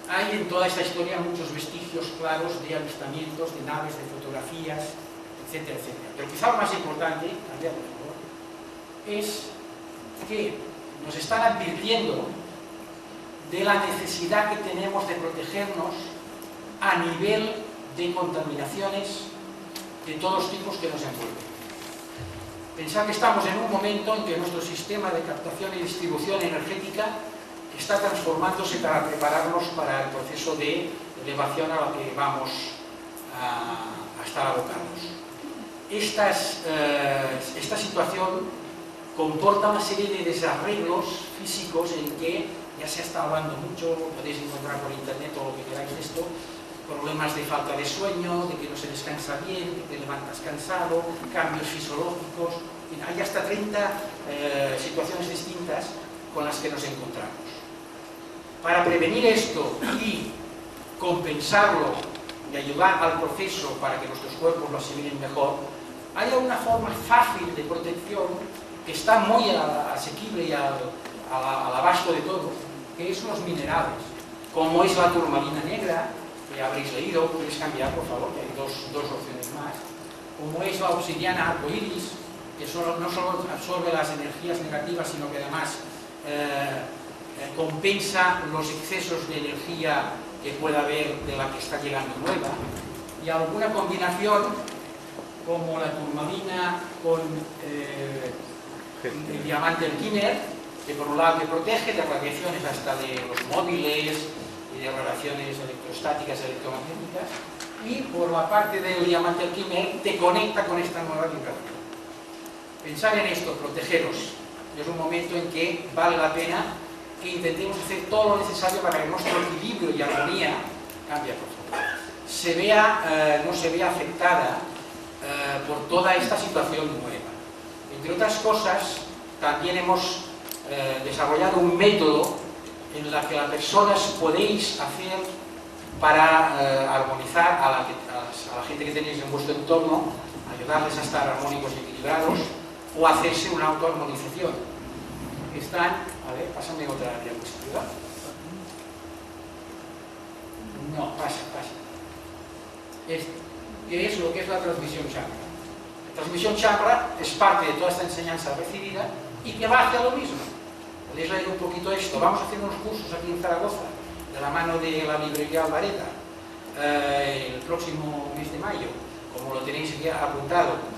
Hay en toda esta historia muchos vestigios claros de avistamientos, de naves, de fotografías, etcétera, etcétera. Pero quizá lo más importante, por favor, es que nos están advirtiendo de la necesidad que tenemos de protegernos a nivel de contaminaciones de todos tipos que nos envuelven. Pensad que estamos en un momento en que nuestro sistema de captación y distribución energética está transformándose para prepararnos para el proceso de elevación a la que vamos a estar abocados. Esta situación comporta una serie de desarreglos físicos en que ya se está hablando mucho, podéis encontrar por internet todo lo que queráis de esto, problemas de falta de sueño, de que no se descansa bien, que te levantas cansado, cambios fisiológicos, hay hasta 30 situaciones distintas con las que nos encontramos. Para prevenir esto y compensarlo y ayudar al proceso para que nuestros cuerpos lo asimilen mejor, hay una forma fácil de protección que está muy asequible y al abasto de todos, que son los minerales, como es la turmalina negra, que habréis leído. Podéis cambiar, por favor, que hay dos opciones más. como es la obsidiana arcoíris, que no solo absorbe las energías negativas, sino que además compensa los excesos de energía que pueda haber de la que está llegando nueva, y alguna combinación como la turmalina con el diamante alquímer, que por un lado te protege de radiaciones hasta de los móviles y de radiaciones electrostáticas, electromagnéticas, y por la parte del diamante alquímer te conecta con esta nueva vibración. Pensar en esto, protegeros. Es un momento en que vale la pena que intentemos hacer todo lo necesario para que nuestro equilibrio y armonía cambie por favor. No se vea afectada por toda esta situación nueva. Entre otras cosas, también hemos desarrollado un método en el que las personas podéis hacer para armonizar a la gente que tenéis en vuestro entorno, ayudarles a estar armónicos y equilibrados, o hacerse una autoarmonización. Están, a ver, pásame otra diapositiva. No, pasa. ¿Qué es lo que es la transmisión chakra? La transmisión chakra es parte de toda esta enseñanza recibida y que va hacia lo mismo. Podéis leer un poquito esto. Vamos a hacer unos cursos aquí en Zaragoza, de la mano de la librería Alvareda, el próximo mes de mayo, como lo tenéis aquí apuntado.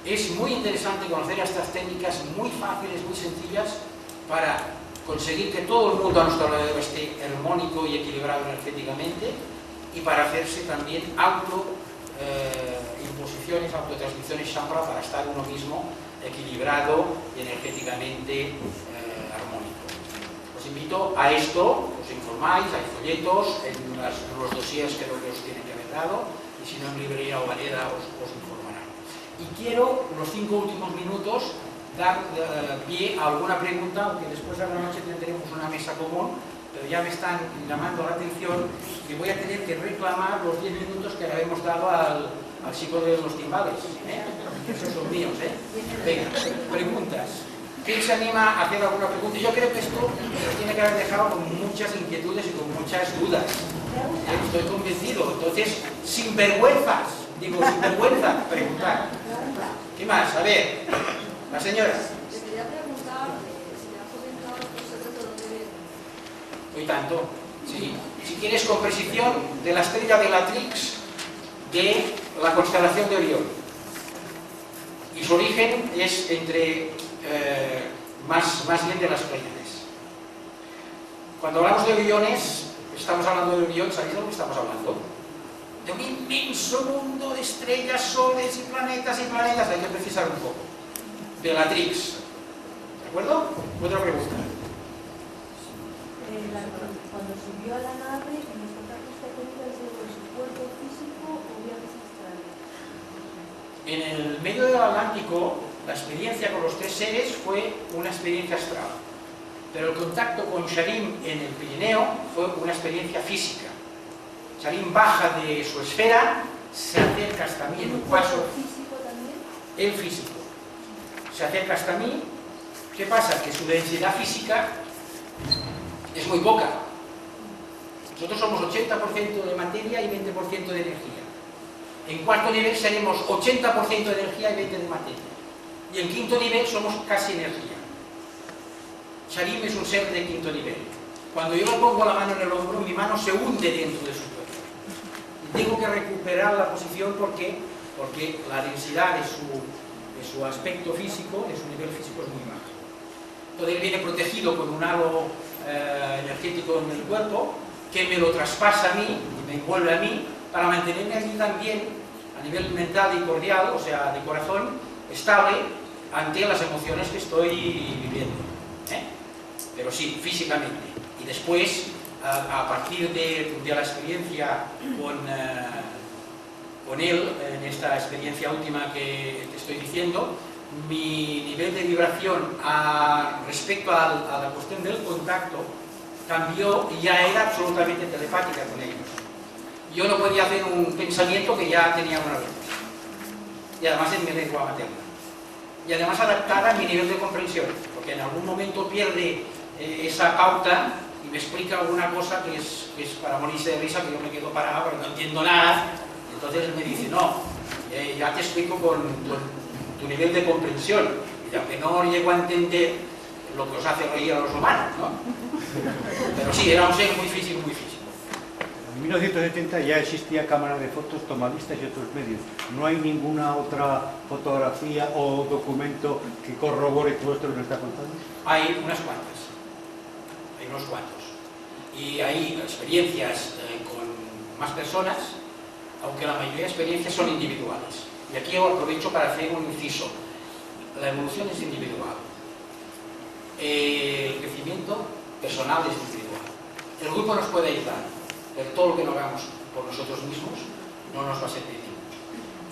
Es muy interesante conocer estas técnicas muy fáciles, muy sencillas, para conseguir que todo el mundo a nuestro alrededor esté armónico y equilibrado energéticamente, y para hacerse también autoimposiciones, autotransmisiones chakra para estar uno mismo equilibrado y energéticamente armónico. Os invito a esto, os informáis, hay folletos, en los dossiers creo que os tienen que haber dado, y si no en librería o Vareda os informarán. Y quiero, los 5 últimos minutos, dar pie a alguna pregunta, aunque después de la noche tendremos una mesa común, pero ya me están llamando la atención y voy a tener que reclamar los 10 minutos que le habíamos dado al chico de los timbales. Esos son míos, Venga, preguntas. ¿Quién se anima a hacer alguna pregunta? Yo creo que esto nos tiene que haber dejado con muchas inquietudes y con muchas dudas. Estoy convencido. Entonces, sin vergüenza, preguntar. ¿Qué más? A ver, la señora. Quería preguntar si me ha comentado el secreto de dónde viene. Hoy tanto, sí. Si quieres, con precisión, de la estrella de Bellatrix de la constelación de Orión. Y su origen es entre, más bien de las Pléyades. Cuando hablamos de Oriones, estamos hablando de Orión, ¿sabéis de lo que estamos hablando? De un inmenso mundo de estrellas, soles y planetas, hay que precisar un poco. Bellatrix, ¿de acuerdo? Otra pregunta. Cuando subió a la nave, en los contactos que ha tenido desde su cuerpo físico o viajes astrales. En el medio del Atlántico, la experiencia con los 3 seres fue una experiencia astral, pero el contacto con Sharim en el Pirineo fue una experiencia física. Sharim baja de su esfera, se acerca hasta mí en un paso. ¿Físico también? El físico. Se acerca hasta mí. ¿Qué pasa? Que su densidad física es muy poca. Nosotros somos 80% de materia y 20% de energía. En cuarto nivel seremos 80% de energía y 20% de materia. Y en quinto nivel somos casi energía. Sharim es un ser de quinto nivel. Cuando yo le pongo la mano en el hombro, mi mano se hunde dentro de su cuerpo. Y tengo que recuperar la posición porque la densidad de su aspecto físico, de su nivel físico, es muy bajo. Entonces él viene protegido con un halo energético en el cuerpo que me lo traspasa a mí y me envuelve a mí para mantenerme aquí también a nivel mental y cordial, o sea, de corazón, estable ante las emociones que estoy viviendo. Pero sí, físicamente. Y después, a partir de la experiencia con él, en esta experiencia última que te estoy diciendo, mi nivel de vibración respecto a la cuestión del contacto cambió y ya era absolutamente telepática con ellos. Yo no podía hacer un pensamiento que ya tenía una respuesta. Y además en mi lengua materna. Y además adaptada a mi nivel de comprensión, porque en algún momento pierde esa pauta y me explica alguna cosa que es para morirse de risa, que yo me quedo parado, pero no entiendo nada. Y entonces él me dice, no, Ya te explico con tu nivel de comprensión, y aunque no llego a entender lo que os hace reír a los humanos, ¿no? Pero sí, era un ser muy físico, muy físico. En 1970 ya existía cámara de fotos, tomadistas y otros medios. ¿No hay ninguna otra fotografía o documento que corrobore todo esto que nos está contando? Hay unas cuantas, hay unos cuantos. Y hay experiencias con más personas, aunque la mayoría de experiencias son individuales. Y aquí aprovecho para hacer un inciso. La evolución es individual. El crecimiento personal es individual. El grupo nos puede ayudar, pero todo lo que no hagamos por nosotros mismos no nos va a servir.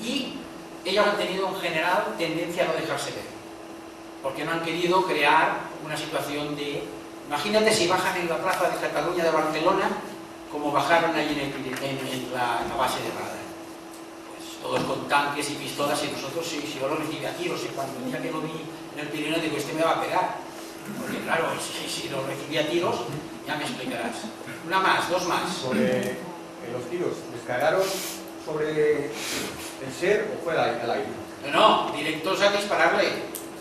Y ellos han tenido en general tendencia a no dejarse ver, porque no han querido crear una situación de... Imagínate si bajan en la plaza de Cataluña de Barcelona como bajaron allí en la base de radar. Pues todos con tanques y pistolas, y nosotros, si yo lo recibí a tiros, y cuando el día que lo vi en el Pirineo digo, este me va a pegar. Porque claro, si lo recibí a tiros, ya me explicarás. Una más, dos más. Sobre los tiros, ¿descargaron sobre el ser o fue al aire? No, directos a dispararle.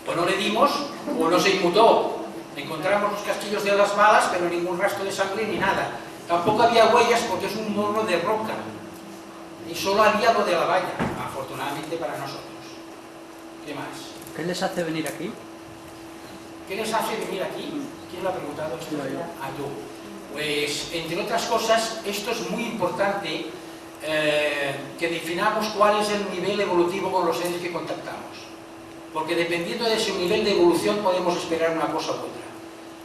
O no le dimos, o no se inmutó. Encontramos los casquillos de las balas, pero ningún rastro de sangre ni nada. Tampoco había huellas porque es un morro de roca. Y solo había lo de la valla, afortunadamente para nosotros. ¿Qué más? ¿Qué les hace venir aquí? ¿Qué les hace venir aquí? ¿Quién lo ha preguntado esto? Yo. Ah, tú. Pues, entre otras cosas, esto es muy importante que definamos cuál es el nivel evolutivo con los seres que contactamos. Porque dependiendo de ese nivel de evolución podemos esperar una cosa u otra.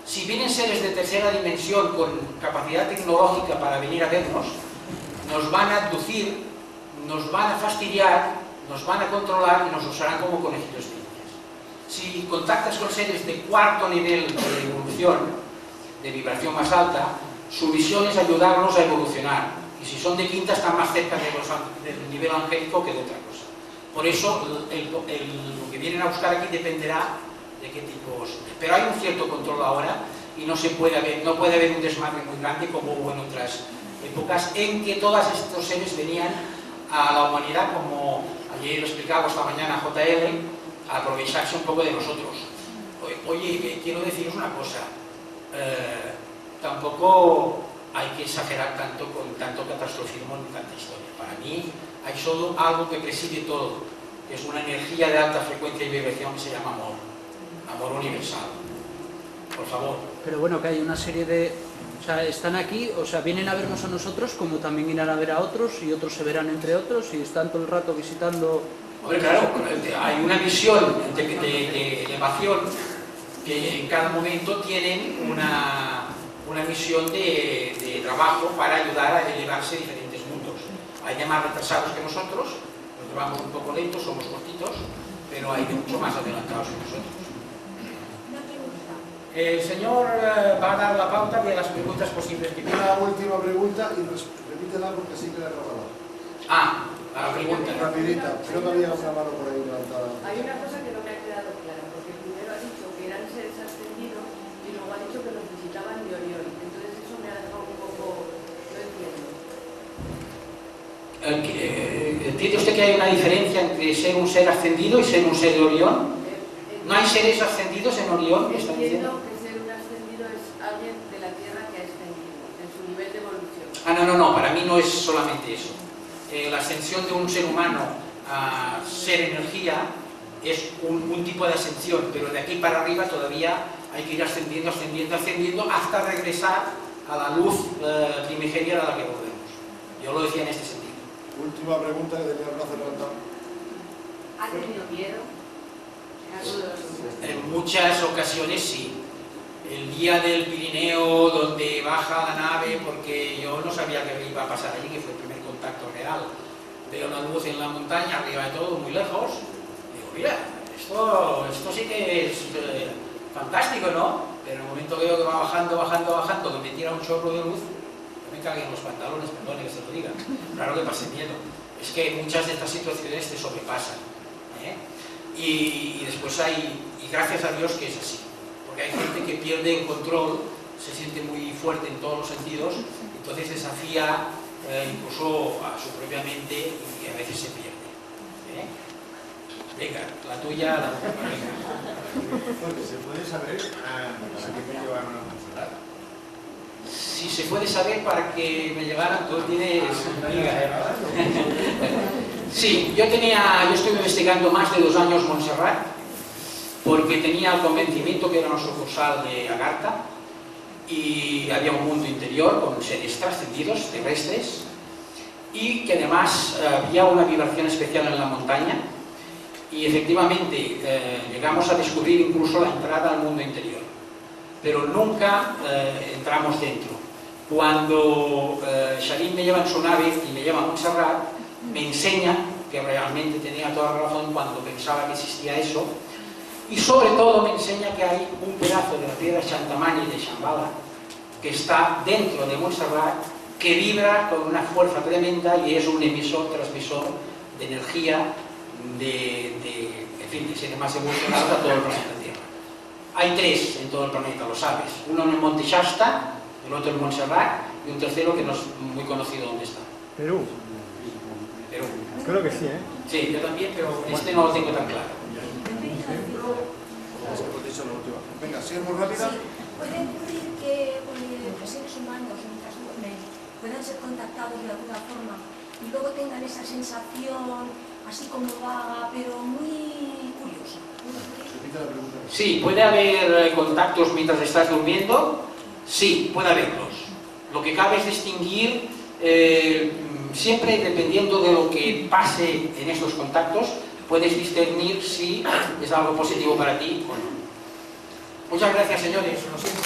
Si vienen seres de tercera dimensión con capacidad tecnológica para venir a vernos, nos van a abducir, nos van a fastidiar, nos van a controlar y nos usarán como conejillos de indias. Si contactas con seres de cuarto nivel de evolución, de vibración más alta, su visión es ayudarnos a evolucionar. Y si son de quinta, están más cerca del nivel angélico que de otra cosa. Por eso, lo que vienen a buscar aquí dependerá de qué tipos... Pero hay un cierto control ahora y no puede haber un desmadre muy grande como hubo en otras épocas en que todos estos seres venían a la humanidad, como ayer lo explicaba esta mañana JL, a aprovecharse un poco de nosotros. Oye, quiero deciros una cosa, tampoco hay que exagerar tanto con tanto catastrofismo ni tanta historia. Para mí hay solo algo que preside todo, que es una energía de alta frecuencia y vibración que se llama amor, amor universal. Por favor. Pero bueno, que hay una serie de... O sea, están aquí, o sea, vienen a vernos a nosotros, como también irán a ver a otros, y otros se verán entre otros, y están todo el rato visitando... Hombre, claro, hay una visión de elevación que en cada momento tienen una misión de trabajo para ayudar a elevarse diferentes mundos. Hay de más retrasados que nosotros, nos llevamos un poco lentos, somos cortitos, pero hay de mucho más adelantados que nosotros. El señor va a dar la pauta de las preguntas posibles que tiene. Una última pregunta y repítela porque sí que la he grabado. Ah, la pregunta. Rapidita, creo que había una mano por ahí levantada. Hay una cosa que no me ha quedado clara, porque primero ha dicho que eran seres ascendidos y luego ha dicho que los visitaban de Orión. Entonces eso me ha dejado un poco... No entiendo. ¿Entiende usted que hay una diferencia entre ser un ser ascendido y ser un ser de Orión? ¿No hay seres ascendidos en Orión? ¿Me están diciendo? Entiendo que ser un ascendido es alguien de la Tierra que ha ascendido, en su nivel de evolución. Ah, no, para mí no es solamente eso. La ascensión de un ser humano a ser energía es un tipo de ascensión, pero de aquí para arriba todavía hay que ir ascendiendo hasta regresar a la luz primigenia a la que volvemos. Yo lo decía en este sentido. Última pregunta que tenía el brazo levantado. ¿Ha tenido miedo? En muchas ocasiones sí. El día del Pirineo, donde baja la nave, porque yo no sabía que iba a pasar allí, que fue el primer contacto real. Veo una luz en la montaña, arriba de todo, muy lejos. Digo, mira, esto sí que es fantástico, ¿no? Pero en el momento que veo que va bajando, que me tira un chorro de luz, yo me cagué en los pantalones, perdone que se lo diga. Claro que pasé miedo. Es que muchas de estas situaciones te sobrepasan. Y después y gracias a Dios que es así, porque hay gente que pierde el control, se siente muy fuerte en todos los sentidos, entonces desafía incluso a su propia mente y a veces se pierde. ¿eh? Venga, la tuya, la venga. ¿Se puede saber para qué me llevaron a Montserrat? Si se puede saber para que me llegaran, tú tienes... Sí, yo estuve investigando más de 2 años Montserrat porque tenía el convencimiento que era una sucursal de Agartha y había un mundo interior con seres trascendidos, terrestres, y que además había una vibración especial en la montaña y efectivamente llegamos a descubrir incluso la entrada al mundo interior, pero nunca entramos dentro. Cuando Shalim me lleva en su nave y me lleva a Montserrat, me enseña que realmente tenía toda la razón cuando pensaba que existía eso, y sobre todo me enseña que hay un pedazo de la piedra Chantamani de Shambhala que está dentro de Montserrat, que vibra con una fuerza tremenda y es un emisor, transmisor de energía, en fin, de seres más evolucionados a todo el planeta Tierra. Hay 3 en todo el planeta, lo sabes. Uno en el Monte Shasta, el otro en Montserrat y un tercero que no es muy conocido dónde está. Perú. Perú. Creo que sí, ¿eh? Sí, yo también, pero este no lo tengo tan claro. Venga, sigue muy rápida. Sí, puede ocurrir que los seres humanos, mientras duermen, puedan ser contactados de alguna forma y luego tengan esa sensación así como vaga, pero muy curiosa. Sí, puede haber contactos mientras estás durmiendo, sí, puede haberlos. Lo que cabe es distinguir, siempre dependiendo de lo que pase en estos contactos, puedes discernir si es algo positivo para ti o no. Muchas gracias, señores. Lo siento.